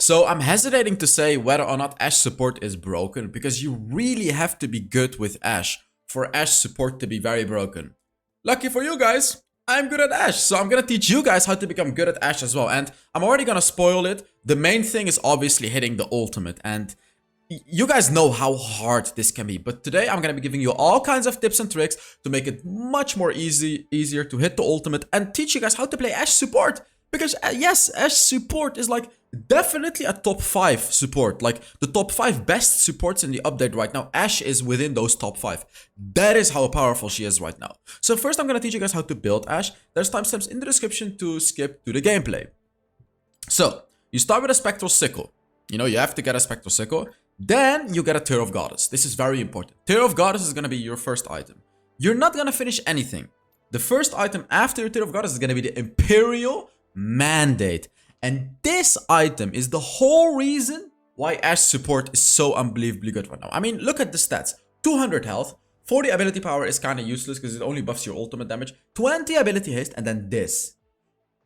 So I'm hesitating to say whether or not Ashe support is broken, because you really have to be good with Ashe for Ashe support to be very broken. Lucky for you guys, I'm good at Ashe, so I'm gonna teach you guys how to become good at Ashe as well. And I'm already gonna spoil it. The main thing is obviously hitting the ultimate, and you guys know how hard this can be. But today I'm gonna be giving you all kinds of tips and tricks to make it much more easier to hit the ultimate and teach you guys how to play Ashe support. Because yes, Ashe support is like definitely a top 5 support. Like the top 5 best supports in the update right now. Ashe is within those top 5. That is how powerful she is right now. So first I'm gonna teach you guys how to build Ashe. There's timestamps in the description to skip to the gameplay. So you start with a spectral sickle. You know, you have to get a spectral sickle. Then you get a Tear of Goddess. This is very important. Tear of Goddess is gonna be your first item. You're not gonna finish anything. The first item after your Tear of Goddess is gonna be the Imperial Mandate. And this item is the whole reason why Ashe support is so unbelievably good right now. I mean, look at the stats. 200 health, 40 ability power is kind of useless because it only buffs your ultimate damage, 20 ability haste, and then this.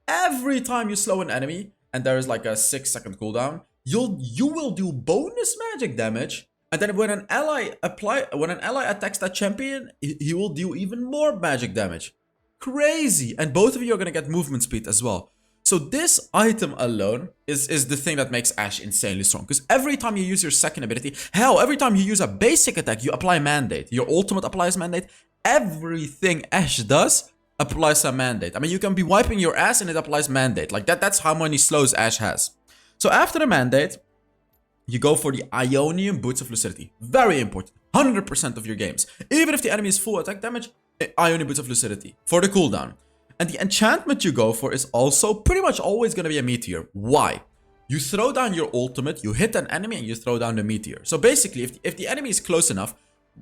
Every time you slow an enemy, and there is like a 6-second cooldown, you will do bonus magic damage. And then when an ally attacks that champion, he will do even more magic damage. Crazy. And both of you are gonna get movement speed as well. So this item alone is the thing that makes Ashe insanely strong. Because every time you use your second ability, hell, every time you use a basic attack, you apply Mandate. Your ultimate applies Mandate. Everything Ashe does applies a Mandate. I mean, you can be wiping your ass and it applies Mandate. Like that's how many slows Ashe has. So after the Mandate, you go for the Ionian Boots of Lucidity. Very important. 100% of your games. Even if the enemy is full attack damage, Ionian Boots of Lucidity for the cooldown. And the enchantment you go for is also pretty much always going to be a meteor. Why? You throw down your ultimate, you hit an enemy, and you throw down the meteor. So basically, if the enemy is close enough,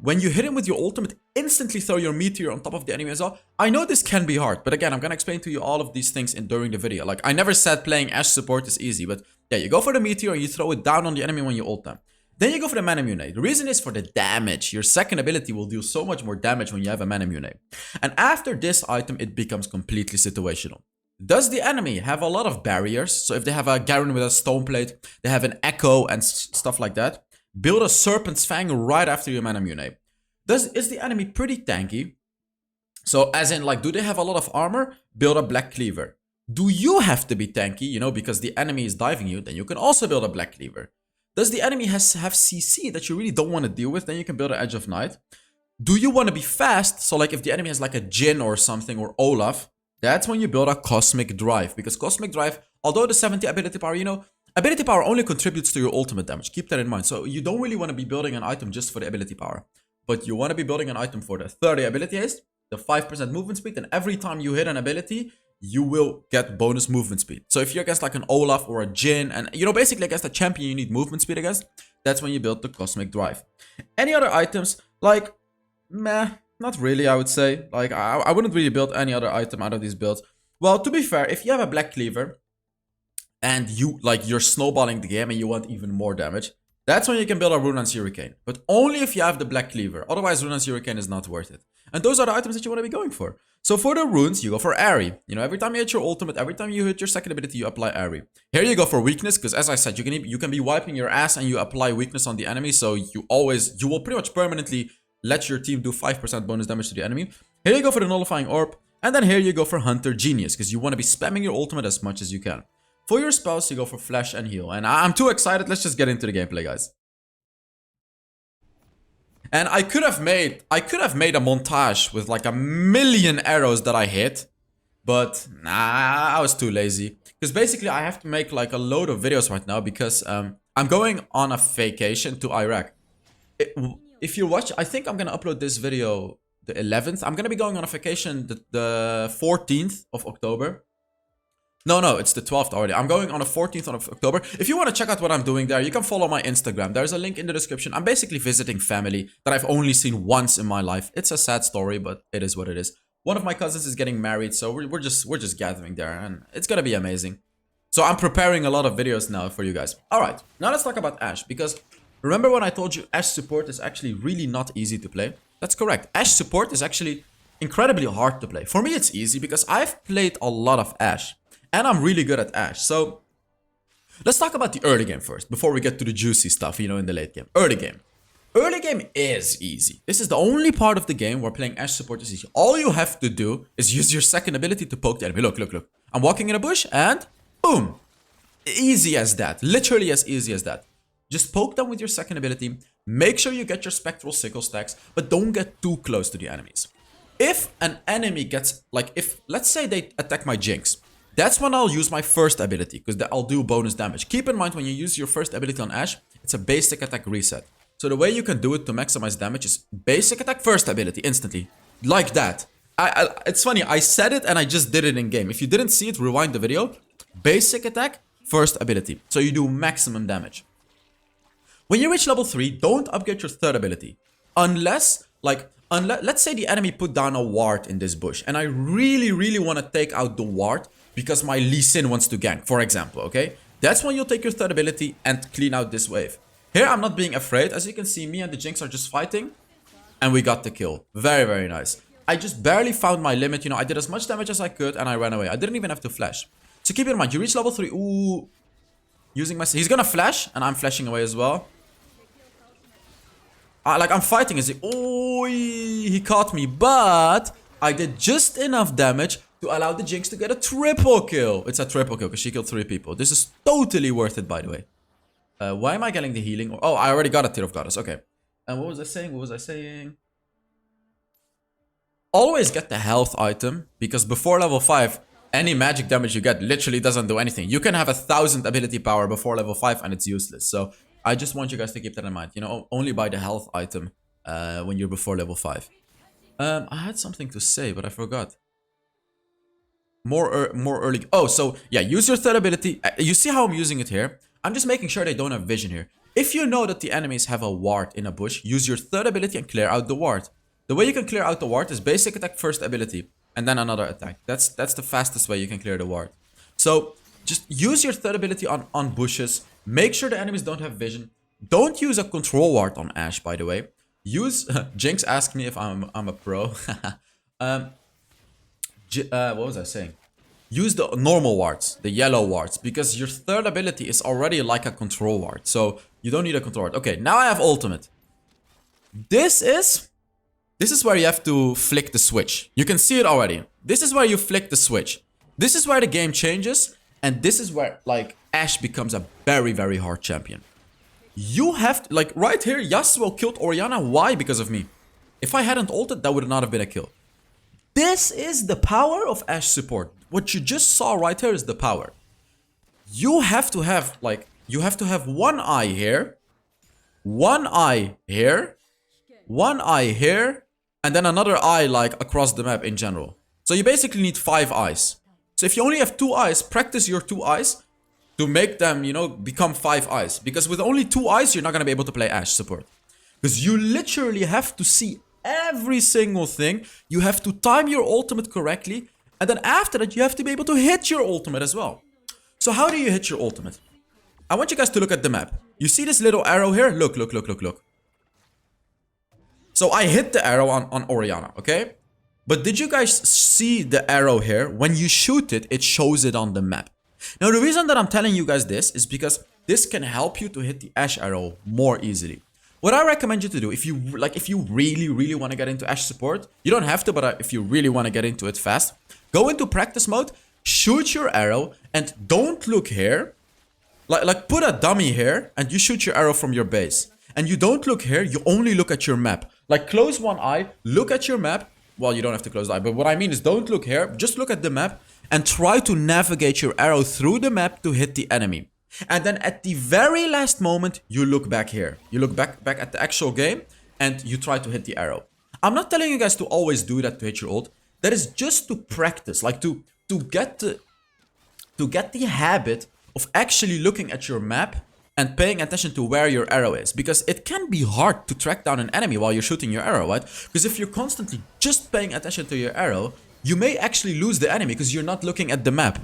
when you hit him with your ultimate, instantly throw your meteor on top of the enemy as well. I know this can be hard, but again, I'm going to explain to you all of these things during the video. Like, I never said playing Ashe support is easy, but yeah, you go for the meteor and you throw it down on the enemy when you ult them. Then you go for the Mana Mune. The reason is for the damage. Your second ability will do so much more damage when you have a Mana Mune. And after this item, it becomes completely situational. Does the enemy have a lot of barriers? So if they have a Garen with a stone plate, they have an echo and stuff like that. Build a Serpent's Fang right after your Mana Mune. Is the enemy pretty tanky? So as in, like, do they have a lot of armor? Build a Black Cleaver. Do you have to be tanky, you know, because the enemy is diving you? Then you can also build a Black Cleaver. Does the enemy have CC that you really don't want to deal with? Then you can build an Edge of Night. Do you want to be fast? So like if the enemy has like a Jhin or something or Olaf, that's when you build a Cosmic Drive. Because Cosmic Drive, although the 70 ability power, you know, ability power only contributes to your ultimate damage. Keep that in mind. So you don't really want to be building an item just for the ability power. But you want to be building an item for the 30 ability haste, the 5% movement speed, and every time you hit an ability, you will get bonus movement speed. So if you're against like an Olaf or a Jhin, and you know, basically against a champion you need movement speed against, that's when you build the Cosmic Drive. Any other items? Like, meh, not really, I would say. Like, I wouldn't really build any other item out of these builds. Well, to be fair, if you have a Black Cleaver, and you're snowballing the game and you want even more damage, that's when you can build a Runaan's Hurricane. But only if you have the Black Cleaver. Otherwise, Runaan's Hurricane is not worth it. And those are the items that you want to be going for. So for the runes, you go for Airy. You know, every time you hit your ultimate, every time you hit your second ability, you apply Airy. Here you go for weakness, because as I said, you can be wiping your ass and you apply weakness on the enemy. So you will pretty much permanently let your team do 5% bonus damage to the enemy. Here you go for the Nullifying Orb. And then here you go for Hunter Genius, because you want to be spamming your ultimate as much as you can. For your spells, you go for Flash and Heal. And I'm too excited. Let's just get into the gameplay, guys. And I could have made a montage with like a million arrows that I hit, but nah, I was too lazy. Because basically I have to make like a load of videos right now because I'm going on a vacation to Iraq. If you watch, I think I'm gonna upload this video the 11th. I'm gonna be going on a vacation the 14th of October. No, it's the 12th already. I'm going on the 14th of October. If you want to check out what I'm doing there, you can follow my Instagram. There's a link in the description. I'm basically visiting family that I've only seen once in my life. It's a sad story, but it is what it is. One of my cousins is getting married, so we're just gathering there, and it's gonna be amazing. So I'm preparing a lot of videos now for you guys. All right, now let's talk about Ashe, because remember when I told you Ashe support is actually really not easy to play? That's correct. Ashe support is actually incredibly hard to play. For me, it's easy because I've played a lot of Ashe. And I'm really good at Ashe. So Let's talk about the early game first, before we get to the juicy stuff, you know, in the late game. Early game. Early game is easy. This is the only part of the game where playing Ashe support is easy. All you have to do is use your second ability to poke the enemy. Look, look, look. I'm walking in a bush and boom. Easy as that. Literally as easy as that. Just poke them with your second ability. Make sure you get your spectral sickle stacks, but don't get too close to the enemies. If an enemy gets, like, if, let's say they attack my Jinx, that's when I'll use my first ability, because I'll do bonus damage. Keep in mind, when you use your first ability on Ashe, it's a basic attack reset. So the way you can do it to maximize damage is basic attack, first ability, instantly. Like that. It's funny, I said it and I just did it in game. If you didn't see it, rewind the video. Basic attack, first ability. So you do maximum damage. When you reach level 3, don't upgrade your third ability. Unless, let's say the enemy put down a ward in this bush, and I really want to take out the ward because my Lee Sin wants to gank, for example, okay? That's when you'll take your third ability and clean out this wave. Here, I'm not being afraid. As you can see, me and the Jinx are just fighting, and we got the kill. Very nice. I just barely found my limit, you know, I did as much damage as I could, and I ran away. I didn't even have to flash. So keep in mind, you reach level 3, ooh, using my... He's gonna flash, and I'm flashing away as well. I'm fighting as he... Oh, he caught me. But I did just enough damage to allow the Jinx to get a triple kill. It's a triple kill because she killed 3 people. This is totally worth it, by the way. Why am I getting the healing? Oh, I already got a Tear of Goddess. Okay. And what was I saying? Always get the health item, because before level 5, any magic damage you get literally doesn't do anything. You can have 1,000 ability power before level 5 and it's useless. So I just want you guys to keep that in mind. You know, only buy the health item when you're before level 5. I had something to say, but I forgot. More early. Oh, so yeah, use your third ability. You see how I'm using it here? I'm just making sure they don't have vision here. If you know that the enemies have a ward in a bush, use your third ability and clear out the ward. The way you can clear out the ward is basic attack, first ability, and then another attack. That's the fastest way you can clear the ward. So just use your third ability on bushes. Make sure the enemies don't have vision. Don't use a control ward on Ashe, by the way. Use... Jinx asked me if I'm a pro. What was I saying? Use the normal wards, the yellow wards, because your third ability is already like a control ward. So you don't need a control ward. Okay, now I have ultimate. This is where you have to flick the switch. You can see it already. This is where you flick the switch. This is where the game changes. And this is where, like, Ashe becomes a very hard champion. You have to, like, right here, Yasuo killed Orianna. Why? Because of me. If I hadn't ulted, that would not have been a kill. This is the power of Ashe support. What you just saw right here is the power. You have to have, like, you have to have one eye here, one eye here, one eye here, and then another eye, like, across the map in general. So you basically need 5 eyes. So if you only have 2 eyes, practice your 2 eyes to make them, you know, become 5 eyes. Because with only 2 eyes, you're not going to be able to play Ashe support. Because you literally have to see every single thing. You have to time your ultimate correctly. And then after that, you have to be able to hit your ultimate as well. So how do you hit your ultimate? I want you guys to look at the map. You see this little arrow here? Look. So I hit the arrow on Orianna, okay? But did you guys see the arrow here? When you shoot it, it shows it on the map. Now, the reason that I'm telling you guys this is because this can help you to hit the Ashe arrow more easily. What I recommend you to do, if you really want to get into Ashe support, you don't have to, but if you really want to get into it fast, go into practice mode, shoot your arrow, and don't look here. Like put a dummy here, and you shoot your arrow from your base. And you don't look here, you only look at your map. Like, close one eye, look at your map. Well, you don't have to close the eye, but what I mean is don't look here, just look at the map and try to navigate your arrow through the map to hit the enemy. And then at the very last moment, you look back here. You look back at the actual game and you try to hit the arrow. I'm not telling you guys to always do that to hit your ult. That is just to practice, like to get the habit of actually looking at your map and paying attention to where your arrow is. Because it can be hard to track down an enemy while you're shooting your arrow, right? Because if you're constantly just paying attention to your arrow, you may actually lose the enemy because you're not looking at the map.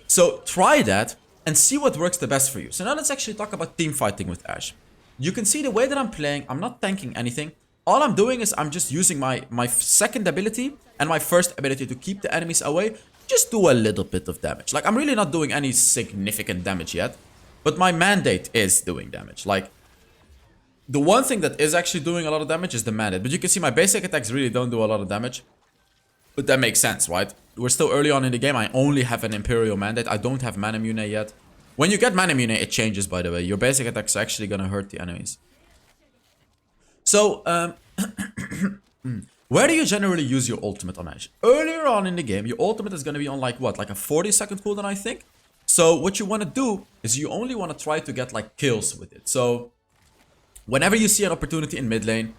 So try that and see what works the best for you. So now let's actually talk about team fighting with Ashe. You can see the way that I'm playing, I'm not tanking anything. All I'm doing is I'm just using my second ability and my first ability to keep the enemies away. Just do a little bit of damage. Like, I'm really not doing any significant damage yet. But my mandate is doing damage. Like, the one thing that is actually doing a lot of damage is the mandate. But you can see my basic attacks really don't do a lot of damage. But that makes sense, right? We're still early on in the game. I only have an Imperial mandate. I don't have Manamune yet. When you get Manamune, it changes, by the way. Your basic attacks are actually going to hurt the enemies. So, where do you generally use your ultimate on Ashe? Earlier on in the game, your ultimate is going to be on like what? Like a 40-second cooldown, I think? So, what you want to do is you only want to try to get like kills with it. So, whenever you see an opportunity in mid lane,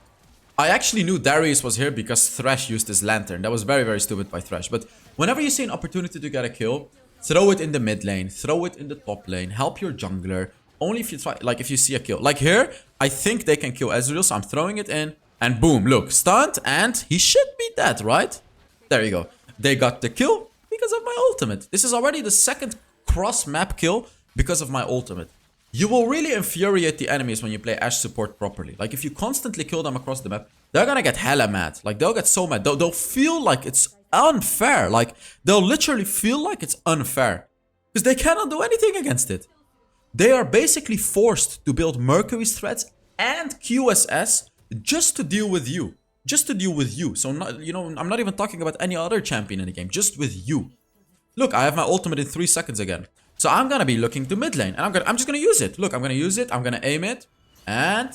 I actually knew Darius was here because Thresh used his lantern. That was very, very stupid by Thresh. But whenever you see an opportunity to get a kill, throw it in the mid lane, throw it in the top lane, help your jungler. Only if you try, like if you see a kill. Like here, I think they can kill Ezreal, so I'm throwing it in. And boom, look, stunned, and he should be dead, right? There you go. They got the kill because of my ultimate. This is already the second cross-map kill because of my ultimate. You will really infuriate the enemies when you play Ashe support properly. Like, if you constantly kill them across the map, they're gonna get hella mad. Like, they'll get so mad. They'll feel like it's unfair. Like, they'll literally feel like it's unfair. Because they cannot do anything against it. They are basically forced to build Mercury's threats and QSS just to deal with you. Just to deal with you. So, not, you know, I'm not even talking about any other champion in the game. Just with you. Look, I have my ultimate in 3 seconds again. So I'm gonna be looking to mid lane, and I'm just gonna use it. Look, I'm gonna use it. I'm gonna aim it, and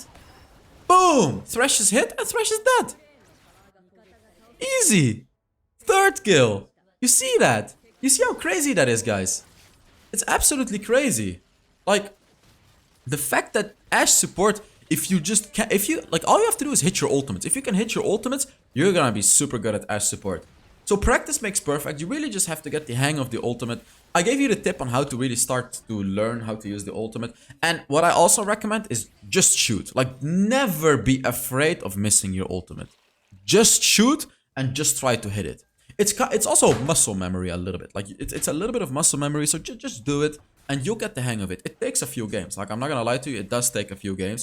boom! Thresh is hit, and Thresh is dead. Easy. Third kill. You see that? You see how crazy that is, guys? It's absolutely crazy. Like, the fact that Ashe support, if you just can, like, all you have to do is hit your ultimates. If you can hit your ultimates, you're gonna be super good at Ashe support. So practice makes perfect. You really just have to get the hang of the ultimate. I gave you the tip on how to really start to learn how to use the ultimate. And what I also recommend is just shoot. Like, never be afraid of missing your ultimate. Just shoot and just try to hit it. It's also muscle memory a little bit. Like, it's a little bit of muscle memory, so just do it and you'll get the hang of it. It takes a few games. Like, I'm not gonna lie to you, it does take a few games.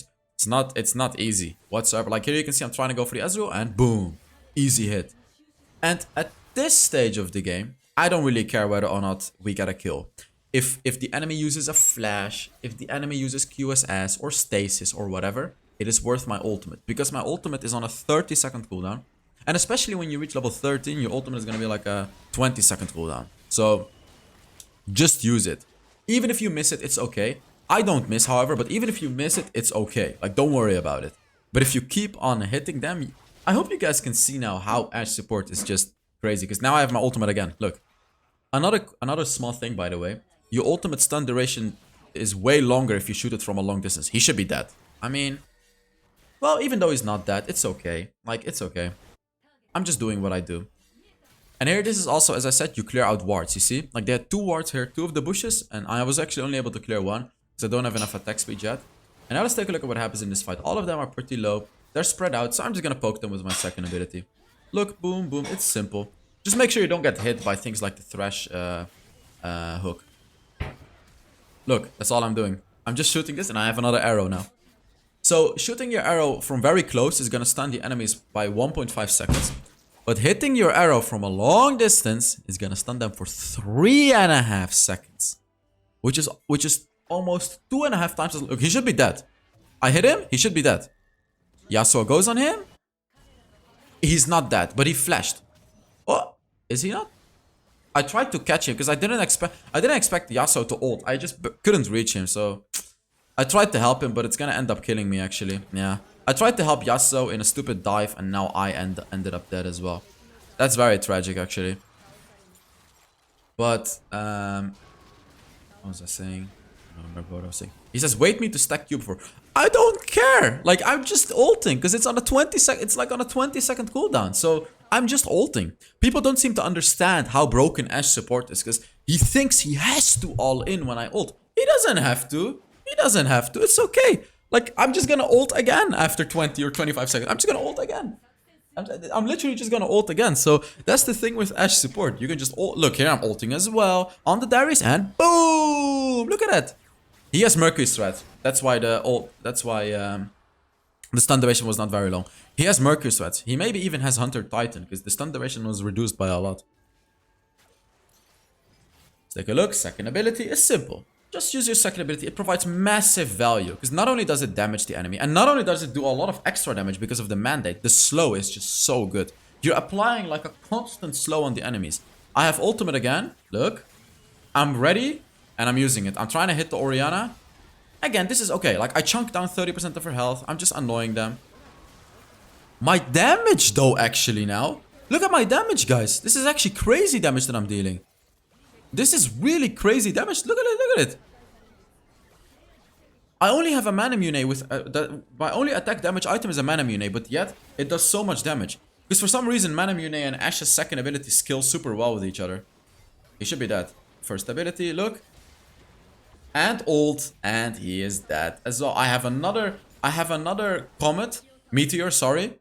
It's not easy whatsoever. Like, here you can see I'm trying to go for the Ezreal and boom, easy hit. And at this stage of the game, I don't really care whether or not we get a kill. If the enemy uses a flash, if the enemy uses QSS or stasis or whatever, it is worth my ultimate. Because my ultimate is on a 30-second cooldown. And especially when you reach level 13, your ultimate is going to be like a 20-second cooldown. So, just use it. Even if you miss it, it's okay. I don't miss, however, but even if you miss it, it's okay. Like, don't worry about it. But if you keep on hitting them, I hope you guys can see now how Ashe support is just crazy. Because now I have my ultimate again. Look. Another small thing, by the way. Your ultimate stun duration is way longer if you shoot it from a long distance. He should be dead. I mean, well, even though he's not dead, it's okay. Like, it's okay. I'm just doing what I do. And here, this is also, as I said, you clear out wards, you see? Like, they had 2 wards here, 2 of the bushes, and I was actually only able to clear 1, because I don't have enough attack speed yet. And now let's take a look at what happens in this fight. All of them are pretty low. They're spread out, so I'm just gonna poke them with my second ability. Look, boom, boom, it's simple. Just make sure you don't get hit by things like the Thresh hook. Look, that's all I'm doing. I'm just shooting this, and I have another arrow now. So, shooting your arrow from very close is gonna stun the enemies by 1.5 seconds. But hitting your arrow from a long distance is gonna stun them for 3.5 seconds. Which is almost 2.5 times as... Look, he should be dead. I hit him, he should be dead. Yasuo goes on him. He's not dead, but he flashed. Oh, is he not? I tried to catch him because I didn't expect Yasuo to ult. I just couldn't reach him, so I tried to help him, but it's gonna end up killing me actually. Yeah. I tried to help Yasuo in a stupid dive, and now I ended up dead as well. That's very tragic, actually. But, what was I saying? I don't remember what I was saying. He says, wait me to stack cube for... I don't care! Like, I'm just ulting, because it's on a 20-second... It's like on a 20-second cooldown, so I'm just ulting. People don't seem to understand how broken Ashe support is, because he thinks he has to all in when I ult. He doesn't have to. He doesn't have to. It's okay. Like, I'm just gonna ult again after 20 or 25 seconds. I'm just gonna ult again. I'm literally just gonna ult again. So, that's the thing with Ashe support. You can just ult. Look, here I'm ulting as well. On the Darius, and boom! Look at that. He has Mercury's threat. That's why the ult... That's why, the stun duration was not very long. He has Mercury's threat. He maybe even has Hunter Titan, because the stun duration was reduced by a lot. Let's take a look. Second ability is simple. just use your second ability. It provides massive value because not only does it damage the enemy, and not only does it do a lot of extra damage because of the mandate, the slow is just so good. You're applying like a constant slow on the enemies. I have ultimate again. Look. I'm ready, and I'm using it. I'm trying to hit the Orianna. Again, this is okay. Like, I chunked down 30% of her health. I'm just annoying them. My damage, though, actually, now. Look at my damage, guys. This is actually crazy damage that I'm dealing. This is really crazy damage. Look at it, look at it. I only have a mana mune with... my only attack damage item is a mana mune, but yet, it does so much damage. Because for some reason, mana mune and Ashe's second ability scale super well with each other. He should be dead. First ability, look. And ult, and he is dead as well. I have another comet, meteor, sorry.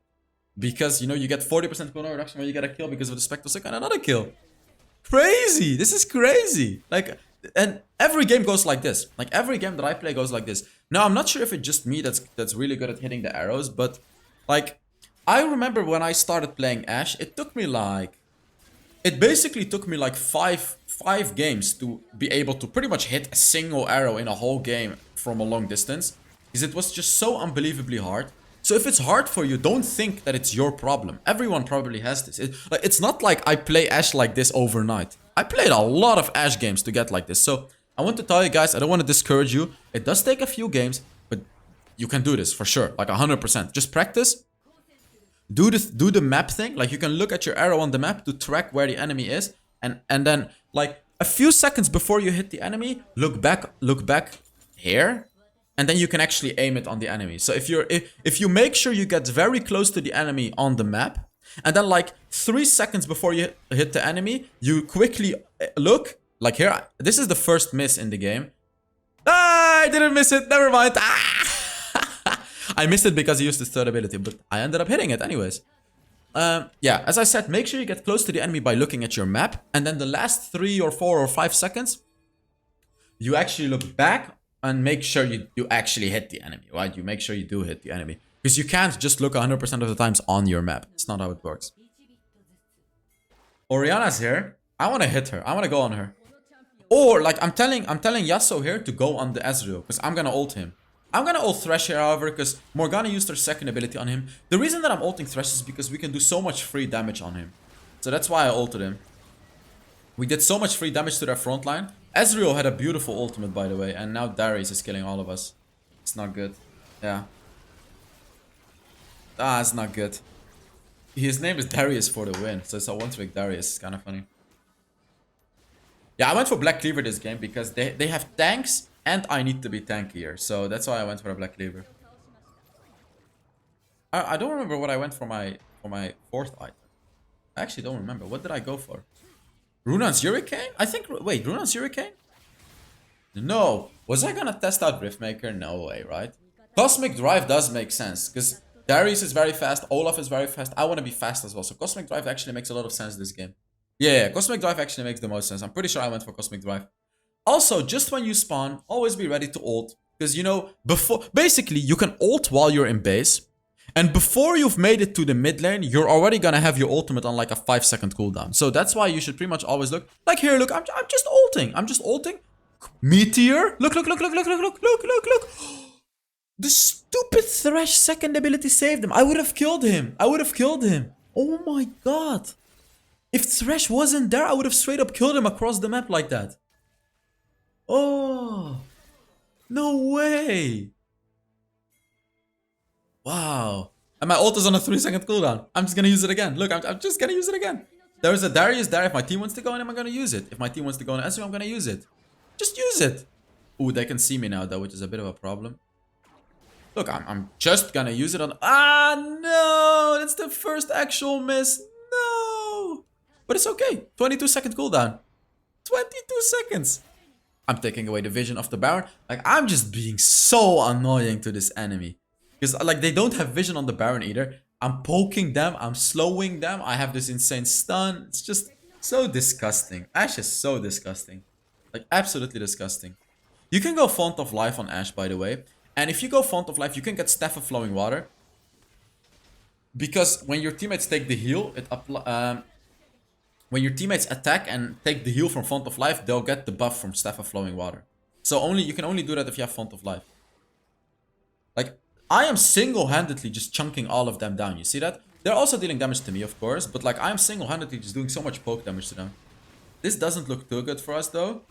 Because, you know, you get 40% cooldown reduction when you get a kill because of the Spectral Sick and another kill. Crazy! This is crazy! Like, and every game goes like this. Like, every game that I play goes like this. Now, I'm not sure if it's just me that's really good at hitting the arrows, but, like, I remember when I started playing Ashe, it took me like... It basically took me like five games to be able to pretty much hit a single arrow in a whole game from a long distance. Because it was just so unbelievably hard. So if it's hard for you, don't think that it's your problem. Everyone probably has this. It's not like I play Ashe like this overnight. I played a lot of Ashe games to get like this. So I want to tell you guys, I don't want to discourage you. It does take a few games, but you can do this for sure. Like 100%. Just practice. Do the map thing. Like, you can look at your arrow on the map to track where the enemy is, and then like a few seconds before you hit the enemy, look back here, and then you can actually aim it on the enemy. So if you make sure you get very close to the enemy on the map, and then like 3 seconds before you hit the enemy, you quickly look. Like here, this is the first miss in the game. Ah, I didn't miss it. Never mind. Ah! I missed it because he used his third ability, but I ended up hitting it anyways. Yeah, as I said, make sure you get close to the enemy by looking at your map. And then the last 3 or 4 or 5 seconds, you actually look back and make sure you actually hit the enemy, right? You make sure you do hit the enemy. Because you can't just look 100% of the times on your map. It's not how it works. Orianna's here. I want to hit her. I want to go on her. Or, like, I'm telling Yasuo here to go on the Ezreal, because I'm going to ult him. I'm gonna ult Thresh here, however, because Morgana used her second ability on him. The reason that I'm ulting Thresh is because we can do so much free damage on him. So that's why I ulted him. We did so much free damage to their front line. Ezreal had a beautiful ultimate, by the way, and now Darius is killing all of us. It's not good. Yeah. Ah, it's not good. His name is Darius for the win, so it's a one-trick Darius. It's kind of funny. Yeah, I went for Black Cleaver this game because they have tanks. And I need to be tankier, so that's why I went for a Black Cleaver. I don't remember what I went for my fourth item. I actually don't remember. What did I go for? Runan's Hurricane? I think... Wait, Runan's Hurricane? No. Was I gonna test out Riftmaker? No way, right? Cosmic Drive does make sense, because Darius is very fast, Olaf is very fast. I want to be fast as well, so Cosmic Drive actually makes a lot of sense this game. Yeah, Cosmic Drive actually makes the most sense. I'm pretty sure I went for Cosmic Drive. Also, just when you spawn, always be ready to ult. Because, you know, basically, you can ult while you're in base. And before you've made it to the mid lane, you're already gonna have your ultimate on like a 5-second cooldown. So that's why you should pretty much always look. Like here, look, I'm just ulting. I'm just ulting. Meteor. Look. The stupid Thresh second ability saved him. I would have killed him. Oh my god. If Thresh wasn't there, I would have straight up killed him across the map like that. Oh, no way. Wow. And my ult is on a 3-second cooldown. I'm just gonna use it again. Look, I'm just gonna use it again. There's a Darius there. If my team wants to go in, I'm gonna use it. If my team wants to go in Ezreal, I'm gonna use it. Just use it. Ooh, they can see me now though, which is a bit of a problem. Look, I'm just gonna use it on... Ah, no! That's the first actual miss. No! But it's okay. 22-second cooldown. 22 seconds. I'm taking away the vision of the Baron. Like, I'm just being so annoying to this enemy. Because, like, they don't have vision on the Baron either. I'm poking them. I'm slowing them. I have this insane stun. It's just so disgusting. Ashe is so disgusting. Like, absolutely disgusting. You can go Font of Life on Ashe, by the way. And if you go Font of Life, you can get Staff of Flowing Water. Because when your teammates take the heal, when your teammates attack and take the heal from Font of Life, they'll get the buff from Staff of Flowing Water. So only you can only do that if you have Font of Life. Like, I am single-handedly just chunking all of them down. You see that? They're also dealing damage to me, of course. But like, I am single-handedly just doing so much poke damage to them. This doesn't look too good for us, though.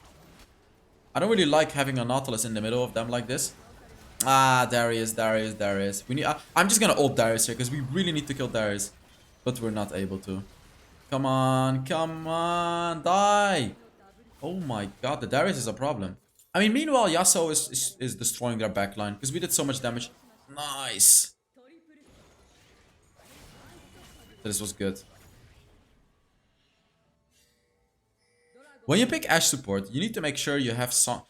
I don't really like having a Nautilus in the middle of them like this. Ah, Darius, Darius, Darius. We need. I'm just gonna ult Darius here because we really need to kill Darius, but we're not able to. Come on, die! Oh my god, the Darius is a problem. I mean, meanwhile, Yasuo is destroying their backline because we did so much damage. Nice. This was good. When you pick Ashe support, you need to make sure you have some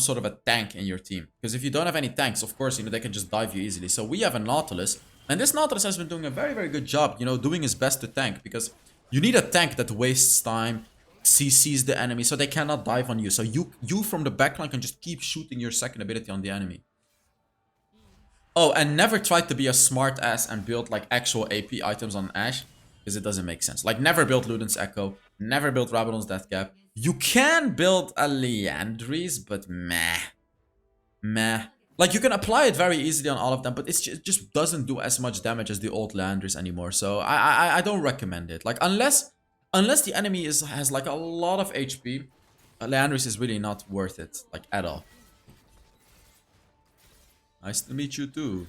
sort of a tank in your team. Because if you don't have any tanks, of course, they can just dive you easily. So we have a Nautilus. And this Nautilus has been doing a very, very good job, doing his best to tank. Because you need a tank that wastes time, CCs the enemy, so they cannot dive on you. So you from the backline can just keep shooting your second ability on the enemy. Oh, and never try to be a smart ass and build like actual AP items on Ashe. Because it doesn't make sense. Like, never build Luden's Echo. Never build Rabadon's Death Cap. You can build a Liandry's, but meh. Meh. Like, you can apply it very easily on all of them, but it just doesn't do as much damage as the old Liandry's anymore. So I don't recommend it. Like, unless the enemy has like a lot of HP, Liandry's is really not worth it, like, at all. Nice to meet you too.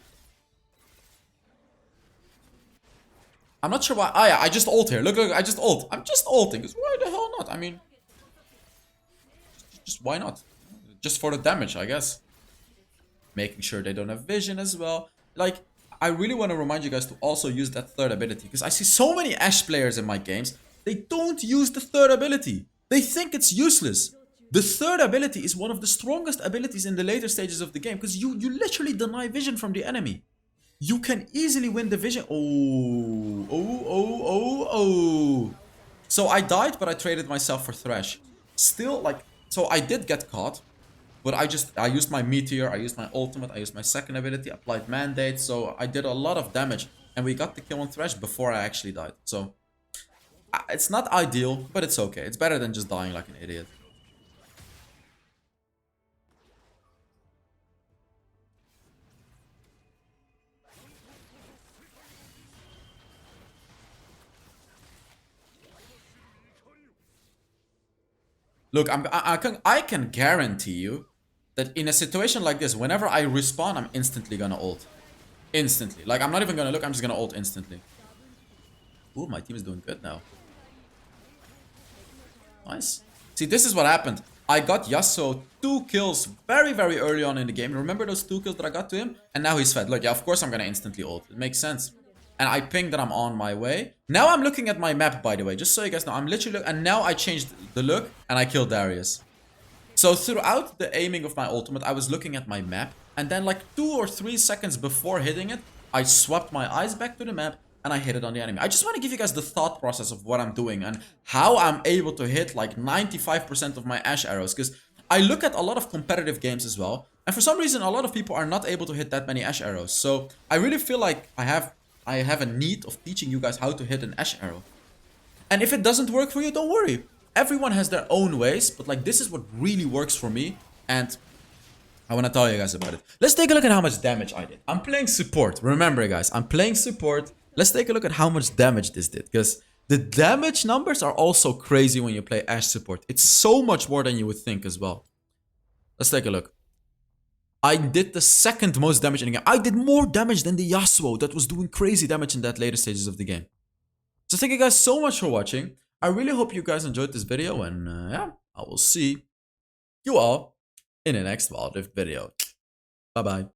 I'm not sure why. Oh yeah, I just ult here. Look, I just ult. I'm just ulting. Because why the hell not? I mean, just why not? Just for the damage, I guess. Making sure they don't have vision as well. Like, I really want to remind you guys to also use that third ability. Because I see so many Ashe players in my games. They don't use the third ability. They think it's useless. The third ability is one of the strongest abilities in the later stages of the game. Because you literally deny vision from the enemy. You can easily win the vision. Oh. So I died, but I traded myself for Thresh. Still, like, so I did get caught. But I used my Meteor, I used my ultimate, I used my second ability, applied Mandate. So I did a lot of damage. And we got the kill on Thresh before I actually died. So it's not ideal, but it's okay. It's better than just dying like an idiot. Look, I can guarantee you that in a situation like this, whenever I respawn, I'm instantly gonna ult. Instantly. Like, I'm not even gonna look, I'm just gonna ult instantly. Ooh, my team is doing good now. Nice. See, this is what happened. I got Yasuo 2 kills very, very early on in the game. Remember those 2 kills that I got to him? And now he's fed. Look, yeah, of course I'm gonna instantly ult. It makes sense. And I pinged that I'm on my way. Now I'm looking at my map, by the way, just so you guys know. I'm literally and now I changed the look and I killed Darius. So throughout the aiming of my ultimate, I was looking at my map. And then like 2 or 3 seconds before hitting it, I swapped my eyes back to the map and I hit it on the enemy. I just want to give you guys the thought process of what I'm doing and how I'm able to hit like 95% of my Ashe arrows. Because I look at a lot of competitive games as well. And for some reason, a lot of people are not able to hit that many Ashe arrows. So I really feel like I have a need of teaching you guys how to hit an Ashe arrow. And if it doesn't work for you, don't worry. Everyone has their own ways, but like this is what really works for me. And I want to tell you guys about it. Let's take a look at how much damage I did. I'm playing support. Remember guys, I'm playing support. Let's take a look at how much damage this did. Because the damage numbers are also crazy when you play Ashe support. It's so much more than you would think as well. Let's take a look. I did the second most damage in the game. I did more damage than the Yasuo that was doing crazy damage in that later stages of the game. So thank you guys so much for watching. I really hope you guys enjoyed this video. And yeah, I will see you all in the next Wild Rift video. Bye bye.